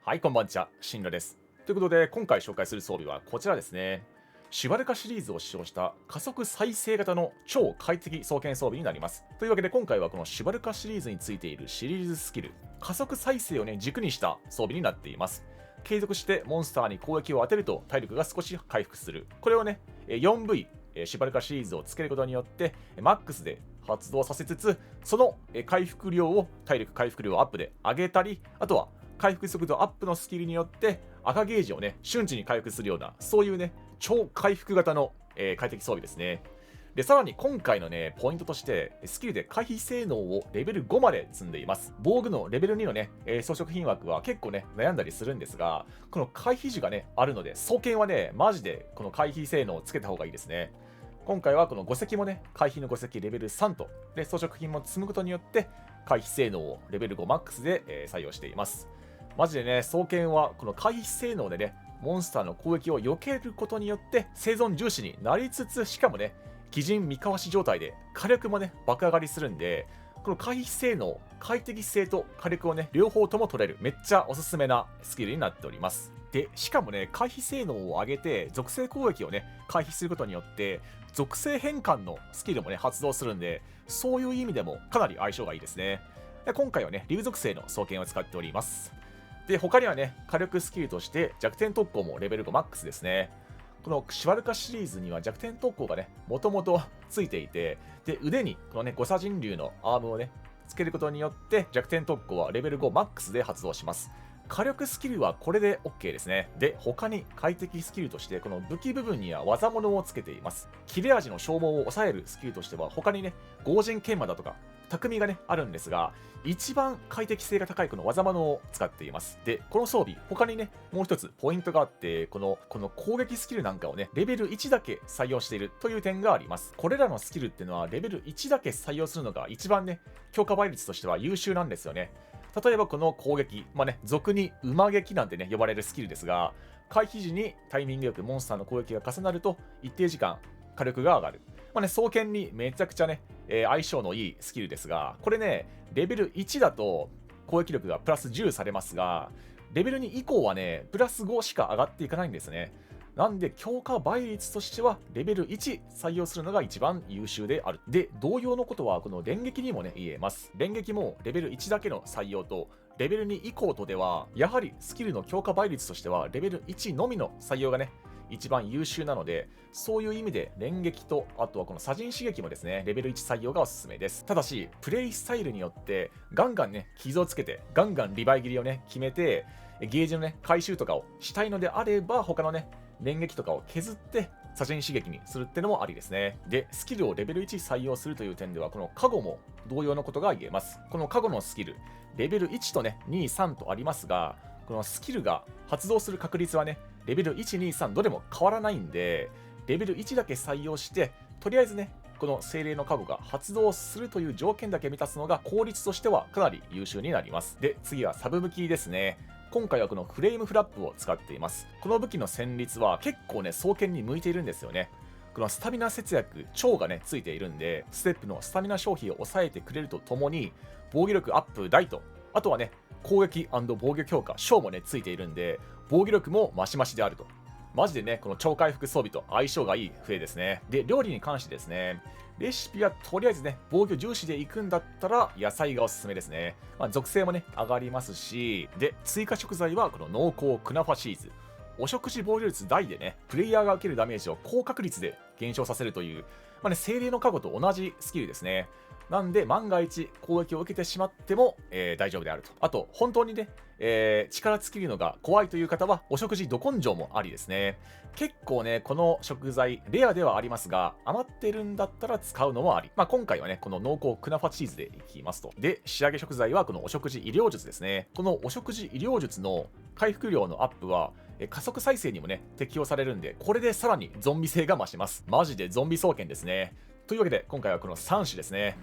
はい、こんばんちは、シンラです。ということで、今回紹介する装備はこちらですね。シュバルカシリーズを使用した加速再生型の超快適双剣装備になります。というわけで、今回はこのシュバルカシリーズについているシリーズスキル、加速再生をね、軸にした装備になっています。継続してモンスターに攻撃を当てると体力が少し回復する。これをね、4V シュバルカシリーズをつけることによって、マックスで発動させつつ、その回復量を、体力回復量アップで上げたり、あとは回復速度アップのスキルによって赤ゲージをね、瞬時に回復するような、そういうね、超回復型の、快適装備ですね。で、さらに今回のね、ポイントとして、スキルで回避性能をレベル5まで積んでいます。防具のレベル2のね、装飾品枠は結構ね、悩んだりするんですが、この回避時がね、あるので、双剣はね、マジでこの回避性能をつけた方がいいですね。今回はこの5石もね、回避の5石レベル3と、で、装飾品も積むことによって、回避性能をレベル5マックスで、採用しています。マジでね、双剣はこの回避性能でね、モンスターの攻撃を避けることによって生存重視になりつつ、しかもね、鬼人三かわし状態で火力もね、爆上がりするんで、この回避性能、快適性と火力をね、両方とも取れる、めっちゃおすすめなスキルになっております。で、しかもね、回避性能を上げて、属性攻撃をね、回避することによって、属性変換のスキルもね、発動するんで、そういう意味でもかなり相性がいいですね。で今回はね、竜属性の双剣を使っております。で、他にはね、火力スキルとして弱点特攻もレベル5マックスですね。このシュバルカシリーズには弱点特攻がね、もともとついていて、で、腕にこのね、五砂神竜のアームをね、つけることによって弱点特攻はレベル5マックスで発動します。火力スキルはこれで OK ですね。で、他に快適スキルとして、この武器部分には技物をつけています。切れ味の消耗を抑えるスキルとしては、他にね、合人研磨だとか、匠がね、あるんですが、一番快適性が高いこの技物を使っています。で、この装備、他にね、もう一つポイントがあって、この攻撃スキルなんかをね、レベル1だけ採用しているという点があります。これらのスキルっていうのは、レベル1だけ採用するのが一番ね、強化倍率としては優秀なんですよね。例えばこの攻撃、まあね、俗に馬撃なんてね、呼ばれるスキルですが、回避時にタイミングよくモンスターの攻撃が重なると、一定時間火力が上がる。まあね、双剣にめちゃくちゃね、相性のいいスキルですが、これね、レベル1だと攻撃力がプラス10されますが、レベル2以降はね、プラス5しか上がっていかないんですね。なんで、強化倍率としては、レベル1採用するのが一番優秀である。で、同様のことは、この連撃にもね、言えます。連撃もレベル1だけの採用と、レベル2以降とでは、やはりスキルの強化倍率としては、レベル1のみの採用がね、一番優秀なので、そういう意味で連撃と、あとはこの左陣刺激もですね、レベル1採用がおすすめです。ただし、プレイスタイルによって、ガンガンね、傷をつけて、ガンガンリバイ切りをね、決めて、ゲージのね、回収とかをしたいのであれば、他のね、連撃とかを削って、左陣刺激にするってのもありですね。で、スキルをレベル1採用するという点では、このカゴも同様のことが言えます。このカゴのスキル、レベル1とね、2、3とありますが、このスキルが発動する確率はね、レベル1、2、3どれも変わらないんで、レベル1だけ採用して、とりあえずね、この精霊のカゴが発動するという条件だけ満たすのが効率としてはかなり優秀になります。で、次はサブ武器ですね。今回はこのフレームフラップを使っています。この武器の戦率は結構ね、双剣に向いているんですよね。このスタミナ節約、超がね、ついているんで、ステップのスタミナ消費を抑えてくれるとともに、防御力アップ大と、あとはね、攻撃防御強化、小もね、ついているんで、防御力もマシマシであると。マジでね、この超回復装備と相性がいい笛ですね。で、料理に関してですね、レシピはとりあえずね、防御重視でいくんだったら野菜がおすすめですね。まあ、属性もね、上がりますし、で、追加食材はこの濃厚クナファシーズ。お食事防御率大でね、プレイヤーが受けるダメージを高確率で減少させるという、まあね、精霊の加護と同じスキルですね。なんで、万が一攻撃を受けてしまっても、大丈夫であると。あと、本当にね、力尽きるのが怖いという方は、お食事ど根性もありですね。結構ね、この食材、レアではありますが、余ってるんだったら使うのもあり。まあ、今回はね、この濃厚クナファチーズでいきますと。で、仕上げ食材はこのお食事医療術ですね。このお食事医療術の回復量のアップは、加速再生にもね、適用されるんで、これでさらにゾンビ性が増します。マジでゾンビ双剣ですね。というわけで、今回はこの3種ですね。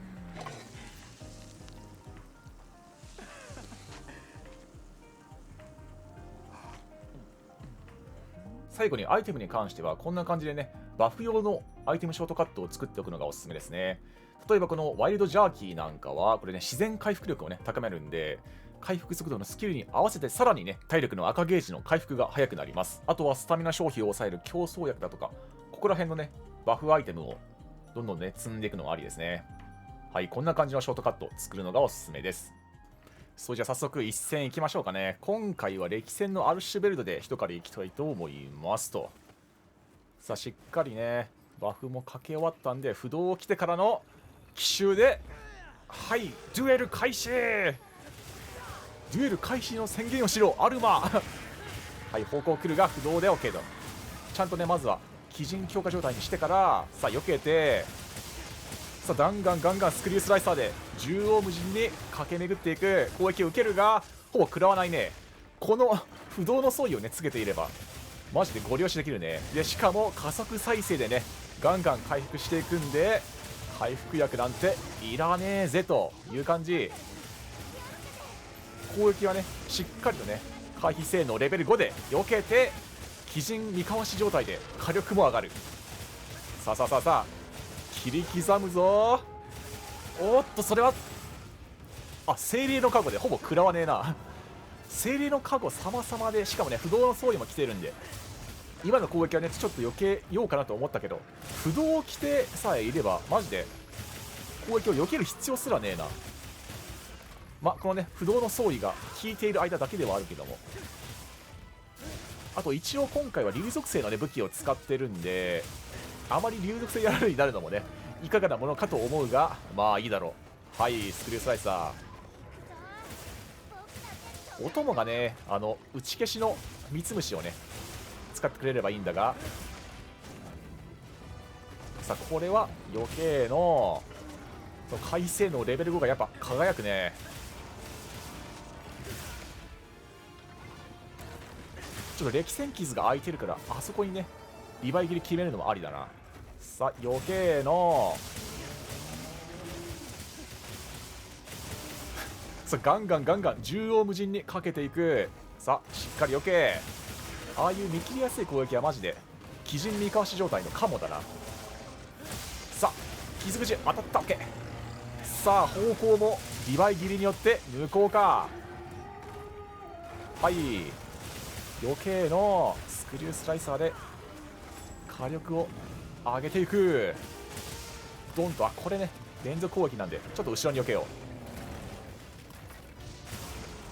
最後にアイテムに関してはこんな感じでね、バフ用のアイテムショートカットを作っておくのがおすすめですね。例えばこのワイルドジャーキーなんかは、これね、自然回復力をね、高めるんで、回復速度のスキルに合わせてさらにね、体力の赤ゲージの回復が早くなります。あとはスタミナ消費を抑える競争薬だとか、ここら辺のね、バフアイテムをどんどんね、積んでいくのがありですね。はい、こんな感じのショートカット作るのがおすすめです。そうじゃあ早速一戦いきましょうかね。今回は歴戦のアルシュベルドで一狩りいきたいと思いますと。さあしっかりね、バフもかけ終わったんで、不動を来てからの奇襲で、はい、デュエル開始、デュエル開始の宣言をしろ、アルマはい、方向来るが不動で OK と。ちゃんとね、まずは鬼人強化状態にしてから、さあ避けて、さあガンガンスクリュースライサーで縦横無尽に駆け巡っていく。攻撃を受けるがほぼ食らわないね。この不動の装備をねつけていればマジでご了承できるね。でしかも加速再生でねガンガン回復していくんで、回復薬なんていらねえぜという感じ。攻撃はねしっかりとね回避性能レベル5で避けて、鬼人見かわし状態で火力も上がる。さあ切り刻むぞ。おっとそれは精霊の加護でほぼ食らわねえな。精霊の加護様々で、しかもね不動の装備も来てるんで、今の攻撃はねちょっと避けようかなと思ったけど、不動を着てさえいればマジで攻撃を避ける必要すらねえな。このね不動の装備が効いている間だけではあるけども、あと一応今回は竜属性のね武器を使ってるんで、あまり竜属性やられるになるのもねいかがなものかと思うが、まあいいだろう。はい、スクリュースライサー、お供がね打ち消しの三つ虫をね使ってくれればいいんだが、さあこれは余計の回性能レベル5がやっぱ輝くね。ちょっと歴戦傷が空いてるから、あそこにねリバイ切り決めるのもありだな。さあ余計のさあガンガン縦横無尽にかけていく。さあしっかり避け。ああいう見切りやすい攻撃はマジで鬼人見かわし状態のカモだな。さあ傷口当たった。 OK。 さあ方向もリバイ切りによって無効か。はい、余計のスクリュースライサーで火力を上げていく。ドンと、これね連続攻撃なんでちょっと後ろに避けよ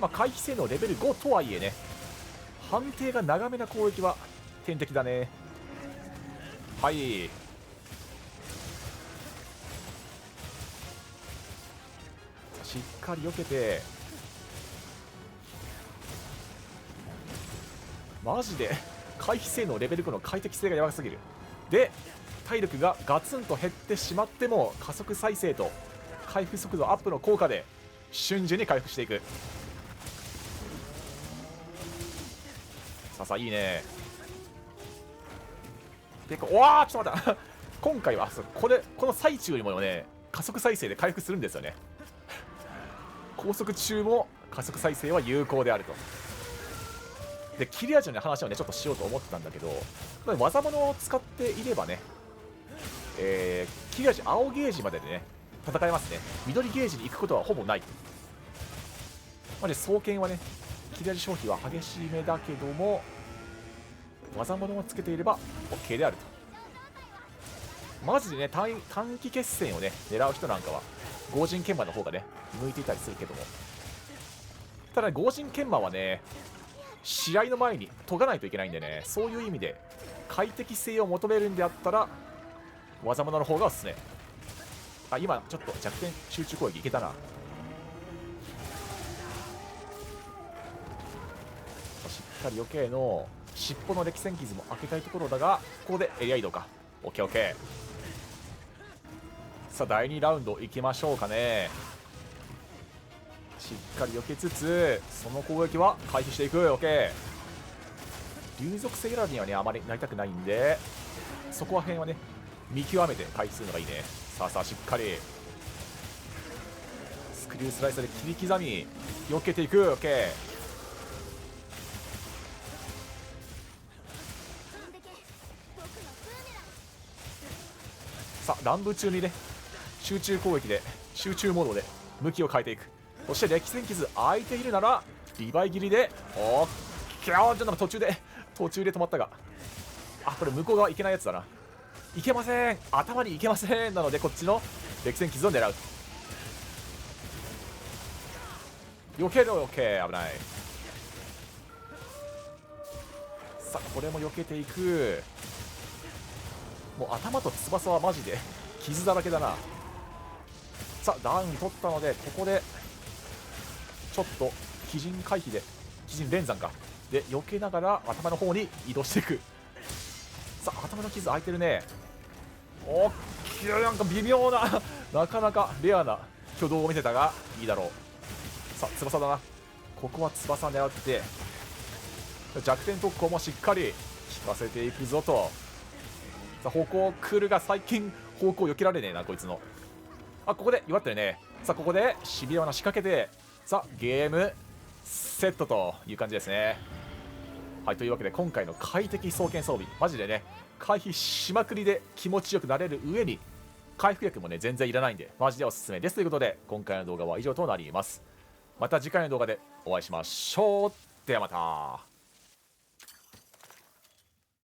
う。回避性能レベル5とはいえね、判定が長めな攻撃は天敵だね。はい、しっかり避けて、マジで回避性能レベル5の快適性がやばすぎる。で体力がガツンと減ってしまっても加速再生と回復速度アップの効果で瞬時に回復していく。さあいいね。でおわーちょっと待った今回はこの最中にもね加速再生で回復するんですよね。高速中も加速再生は有効であると。で切れ味の話をねちょっとしようと思ってたんだけど、技物を使っていればね、切れ味青ゲージまででね戦えますね。緑ゲージに行くことはほぼない。で双剣はね切れ味消費は激しめだけども、技物をつけていれば OK であると。マジでね短期決戦をね狙う人なんかは合人研磨の方がね向いていたりするけども、ただ合人研磨はね試合の前に研がないといけないんでね、そういう意味で快適性を求めるんであったら技物の方がおすすめ。今ちょっと弱点集中攻撃いけたな。しっかり余計の尻尾の歴戦傷も開けたいところだが、ここでエリア移動か。 OKOK。 さあ第2ラウンドいきましょうかね。しっかり避けつつその攻撃は回避していく。 OK。 竜属性選びにはねあまりなりたくないんで、そこら辺はね見極めて回避するのがいいね。さあしっかりスクリュースライサーで切り刻み避けていく。 OK。 さあ乱舞中にね集中攻撃で集中モードで向きを変えていく。そして歴戦傷空いているならリヴァイ切りで、おっきゃー、ちょっと途中で止まったが、あ、これ向こう側いけないやつだな。いけません、頭にいけません。なのでこっちの歴戦傷を狙う。避けろ、避け、危ない。さあこれも避けていく。もう頭と翼はマジで傷だらけだな。さあダウン取ったので、ここでちょっと鬼人回避で、鬼人連山かで避けながら頭の方に移動していく。さあ頭の傷空いてるね。おっきい、なんか微妙ななかなかレアな挙動を見せたがいいだろう。さあ翼だな。ここは翼狙って弱点特攻もしっかり効かせていくぞと。さあ方向来るが、最近方向避けられねえなこいつの。あ、ここで弱ってるね。さあここでシビアな仕掛けて、さあゲームセットという感じですね。はい、というわけで今回の快適双剣装備、マジでね回避しまくりで気持ちよくなれる上に回復薬もね全然いらないんでマジでおすすめです。ということで今回の動画は以上となります。また次回の動画でお会いしましょう。ではまた。